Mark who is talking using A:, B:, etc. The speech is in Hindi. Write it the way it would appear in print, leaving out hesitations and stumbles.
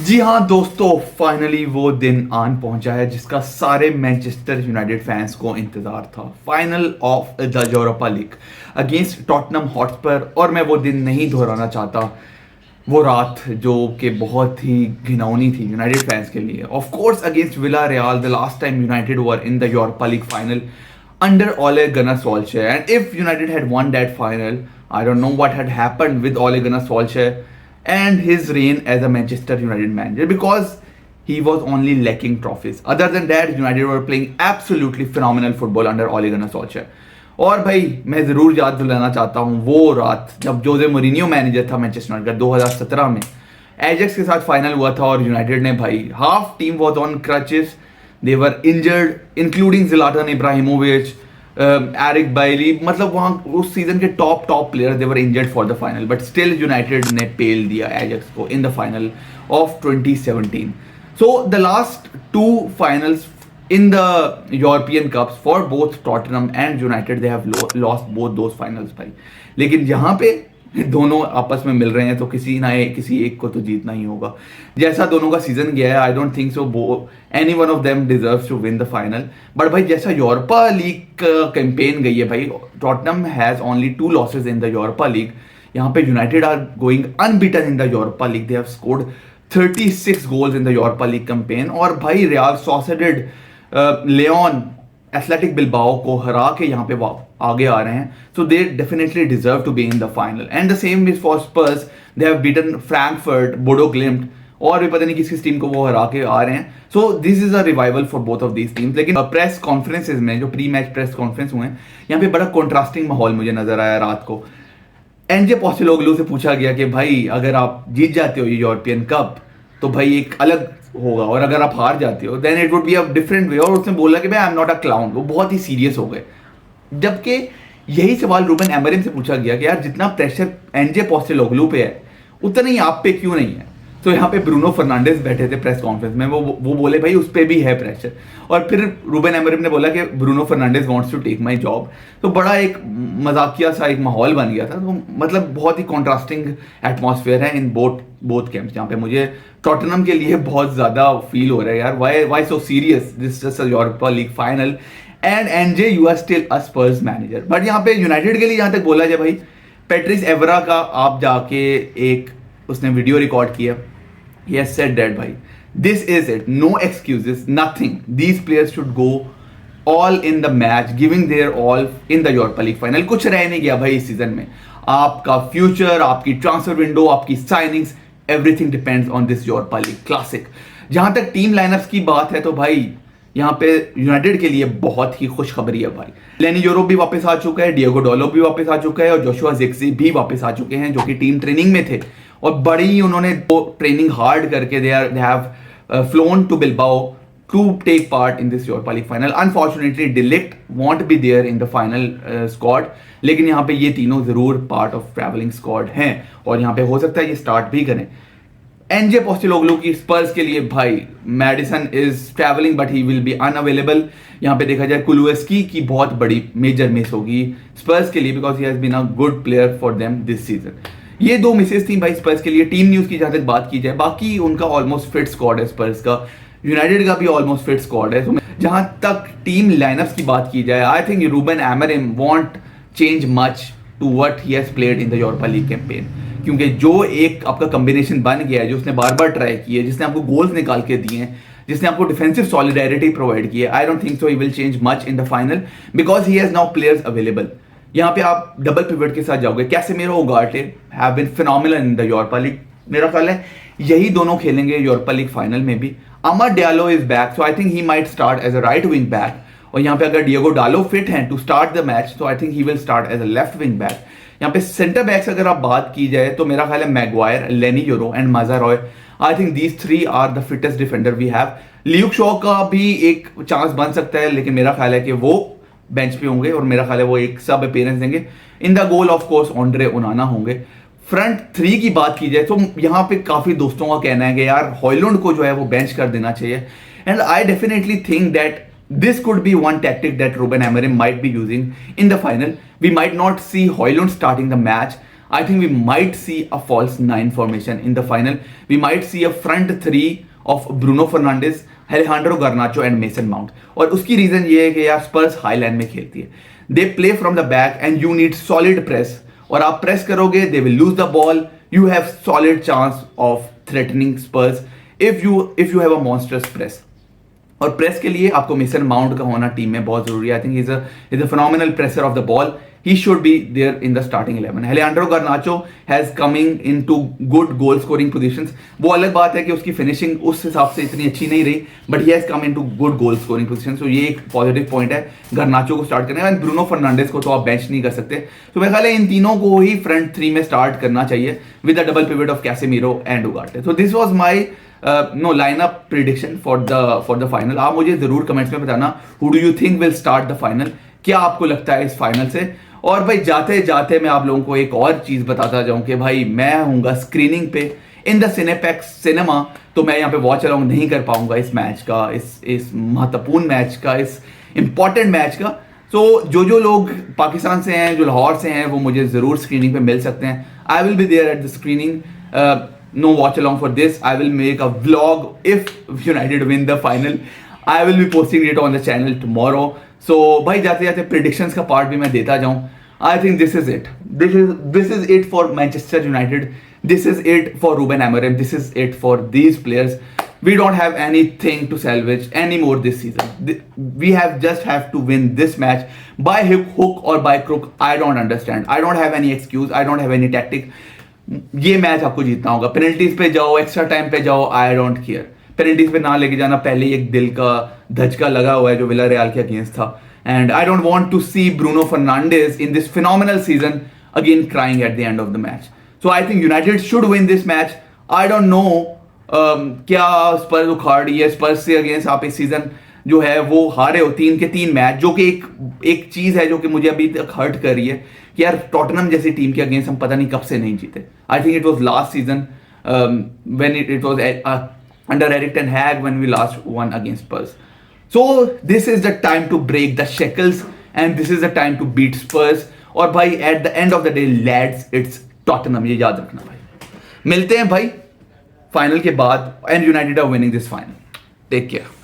A: जी हाँ दोस्तों, फाइनली वो दिन आन पहुंचा है जिसका सारे मैनचेस्टर यूनाइटेड फैंस को इंतजार था। Final of the Europa league against Tottenham Hotspur. और मैं वो दिन नहीं दोहराना चाहता, वो रात जो कि बहुत ही घिनौनी थी यूनाइटेड फैंस के लिए। Of course against villa real, the last time United were in the Europa League final under Ole Gunnar Solskjaer. And if United had won that final, I don't know what had happened with Ole Gunnar Solskjaer and his reign as a Manchester United manager, because he was only lacking trophies. Other than that, United were playing absolutely phenomenal football under Ole Gunnar Solskjaer. और भाई मैं ज़रूर याद दिलाना चाहता हूँ वो रात जब जोजे मोरिनियो मैनेजर था मैनचेस्टर यूनाइटेड का 2017 में एजेक्स के साथ फाइनल हुआ था और यूनाइटेड ने भाई half team was on crutches, they were injured including Zlatan Ibrahimovic, Eric Bailly, मतलब वहाँ उस सीजन के top player they were injured for the final, but still United ने पेल दिया एजेक्स को in the final of 2017. So the last two finals in the European Cups for both Tottenham and United, they have lost both those finals भाई. लेकिन यहाँ पे दोनों आपस में मिल रहे हैं तो किसी एक को तो जीतना ही होगा. जैसा दोनों का सीजन गया है, I don't think so any one of them deserves to win the final. But भाई जैसा यूरोपा लीग कैंपेन गई है भाई, Tottenham has only 2 losses in the Europa League. यहाँ पे United are going unbeaten in the Europa League. They have scored 36 goals in the Europa League campaign. और भाई Real Sociedad, Lyon, Athletic Bilbao को हरा के यहाँ पे आगे आ रहे हैं. So they definitely deserve to be in the final. And the same is for Spurs. They have beaten Frankfurt, Bodo Glimt और भी पता नहीं किस टीम को वो हरा के आ रहे हैं. सो this is a revival for both of these teams. लेकिन प्रेस कॉन्फ्रेंसेज में जो प्री मैच प्रेस कॉन्फ्रेंस हुए हैं, यहाँ पे बड़ा कॉन्ट्रास्टिंग माहौल मुझे नजर आया रात को. एनजे पोस्टेकोग्लू से पूछा गया कि भाई अगर आप जीत जाते हो ये यूरोपियन कप तो भाई एक अलग होगा, और अगर आप हार जाते हो then it would be a different way. और उसने बोला कि भाई I am not a clown. वो बहुत ही सीरियस हो गए. जबकि यही सवाल रूबन एमरिम से पूछा गया कि यार जितना प्रेशर एनजे पोस्टेकोग्लू पे है उतना ही आप पे क्यों नहीं है. तो यहाँ पे ब्रूनो फर्नांडिस बैठे थे प्रेस कॉन्फ्रेंस में, वो बोले भाई उस पर भी है प्रेशर. और फिर रूबन एमरिम ने बोला कि Bruno Fernandes wants to take my job. तो बड़ा एक मजाकिया सा एक माहौल बन गया था. तो मतलब बहुत ही कॉन्ट्रास्टिंग एटमॉस्फेयर है इन बोथ कैंप्स. यहाँ पे मुझे टॉटनहम के लिए बहुत ज्यादा फील हो रहा है यार. Why so serious, this is a Europa League final and Ange you are still a Spurs manager. But यहाँ पे यूनाइटेड के लिए जहाँ तक बोला जाए भाई, पैट्रिस एवरा का आप जाके एक उसने वीडियो रिकॉर्ड किया. He has said that भाई this is it, no excuses, nothing. These players should go all in the match, giving their all in the Europa League final. कुछ रह नहीं गया भाई इस सीजन में. आपका फ्यूचर, आपकी ट्रांसफर विंडो, आपकी signings, everything depends on this Europa league classic. जहां तक टीम लाइनअप्स की बात है तो भाई यहाँ पे यूनाइटेड के लिए बहुत ही खुशखबरी है भाई. लेनी यूरो भी वापस आ चुका है, डिएगो डॉलो भी वापस आ चुका है और जोशुआ ज़िक्सी भी वापस आ चुके हैं जो कि टीम ट्रेनिंग में थे. और बड़ी उन्होंने ट्रेनिंग हार्ड करके they have flown to Bilbao to take part in this Europa League final. Unfortunately de Ligt won't be there in the final squad, लेकिन यहाँ पे ये तीनों जरूर पार्ट ऑफ ट्रैवलिंग स्क्वाड हैं और यहाँ पे हो सकता है ये स्टार्ट भी करें. एनजे पोस्टेकोग्लू की स्पर्स के लिए भाई Maddison is travelling but he will be unavailable. यहाँ पे देखा जाए कुलुएस्की की बहुत बड़ी मेजर मिस होगी स्पर्स के लिए, because he has been a good player for them this season. ये 2 मिसेस थी भाई स्पर्स के लिए. टीम न्यूज की जहां तक बात की जाए, बाकी उनका ऑलमोस्ट फिट स्क्वाड है स्पर्स का. यूनाइटेड का भी ऑलमोस्ट फिट स्क्वाड है. तो जहां तक टीम लाइनअप्स की बात की जाए, I think Ruben Amorim won't change much to what he has played in the Europa League campaign. क्योंकि जो एक आपका कॉम्बिनेशन बन गया है, जो उसने बार बार ट्राई की है, जिसने आपको गोल्स निकाल के दिए हैं, जिसने आपको डिफेंसिव सॉलिडारिटी प्रोवाइड की है, I don't think so he will change much in the final because he has now players available. यहाँ पे आप डबल पिवट के साथ जाओगे. Casemiro, Ugarte have been phenomenal in the Europa League. मेरा ख्याल है यही दोनों खेलेंगे यूरोपा लीग फाइनल में भी. Amad Diallo is back, so I think he might start as a right wing back. और यहाँ पे अगर डिएगो डालो फिट हैं टू स्टार्ट द मैच, तो I think he will start as a left wing back. यहाँ पे सेंटर बैक्स अगर आप बात की जाए तो मेरा ख्याल है Maguire, Lenny Yoro and Mazraoui. I think these 3 are the fittest defender we have. Luke Shaw का भी एक चांस बन सकता है, लेकिन मेरा ख्याल है कि वो बेंच पे होंगे और मेरा ख्याल है वो एक सब अपीयरेंस देंगे. In the goal of course Andre Onana होंगे. फ्रंट 3 की बात की जाए तो यहाँ पे काफी दोस्तों का कहना है कि यार हॉयलैंड को जो है वो बेंच कर देना चाहिए. And I definitely think that this could be one tactic that Ruben Amorim might be using in the final. We might not see Højlund starting the match. I think we might see a false nine formation in the final. We might see a front three of Bruno Fernandes, Alejandro Garnacho and Mason Mount. और उसकी रीजन ये है कि यार स्पर्स हाई लाइन में खेलती है. They play from the back and you need solid press. और आप प्रेस करोगे, they will lose the ball. You have solid chance of threatening Spurs if you have a monstrous press. और प्रेस के लिए आपको मेसन माउंट का होना टीम में बहुत जरूरी है. I think is a phenomenal presser of the ball. He should be there in the starting 11. Alejandro Garnacho has coming into good goal scoring positions. वो अलग बात है कि उसकी फिनिशिंग उस हिसाब से इतनी अच्छी नहीं रही, but he has come into good goal scoring positions. तो ये एक पॉजिटिव पॉइंट है गार्नाचो को स्टार्ट करने का. ब्रूनो फर्नांडिस को तो आप बेंच नहीं कर सकते. तो मेरे ख्याल है इन तीनों को ही फ्रंट थ्री में स्टार्ट करना चाहिए with the double pivot of Casemiro and Ugarte. So this was my no lineup prediction for the final. आप मुझे जरूर कमेंट्स में बताना who do you think will start the final. क्या आपको लगता है इस फाइनल से. और भाई जाते जाते मैं आप लोगों को एक और चीज बताता जाऊं कि भाई मैं हूँगा स्क्रीनिंग पे इन द सिनेपैक्स सिनेमा. तो मैं यहाँ पे वॉच अलाउंग नहीं कर पाऊंगा इस मैच का, इस महत्वपूर्ण मैच का, इस इंपॉर्टेंट मैच का. तो जो लोग पाकिस्तान से हैं, जो लाहौर से हैं, वो मुझे जरूर स्क्रीनिंग पे मिल सकते हैं. I will be there at the screening. No watch along for this. I will make a vlog if United win the final. I will be posting it on the channel tomorrow. So भाई जाते जाते predictions का part भी मैं देता जाऊँ. I think this is it. This is it for Manchester United. This is it for Ruben Amorim. This is it for these players. We don't have anything to salvage anymore this season. We just have to win this match by hook or by crook. I don't understand. I don't have any excuse. I don't have any tactic. ये मैच आपको जीतना होगा. पेनल्टीज पे जाओ, एक्स्ट्रा टाइम पे जाओ, आई डोंट केयर. पेनल्टीज पे ना लेके जाना. पहले एक दिल का धचका लगा हुआ है जो विला रियल के अगेंस्ट था. And I don't want to see Bruno Fernandes in this phenomenal season again crying at the end of the match. So I think United should win this match. I don't know क्या स्पर्स उखाड़ रही है. स्पर्स से अगेंस्ट आप इस सीजन जो है वो हारे हो 3 के 3 मैच, जो कि एक चीज है जो कि मुझे अभी तक हर्ट कर रही है कि यार टॉटनहम जैसी टीम के अगेंस्ट हम पता नहीं कब से नहीं जीते. I think it was last season when it was under Erik ten Hag when we last won against Spurs. So this is the time to break the shackles and this is the time to beat Spurs. और भाई at the end of the day lads it's Tottenham, ये याद रखना भाई. मिलते हैं भाई फाइनल के बाद and United are winning this final. Take care.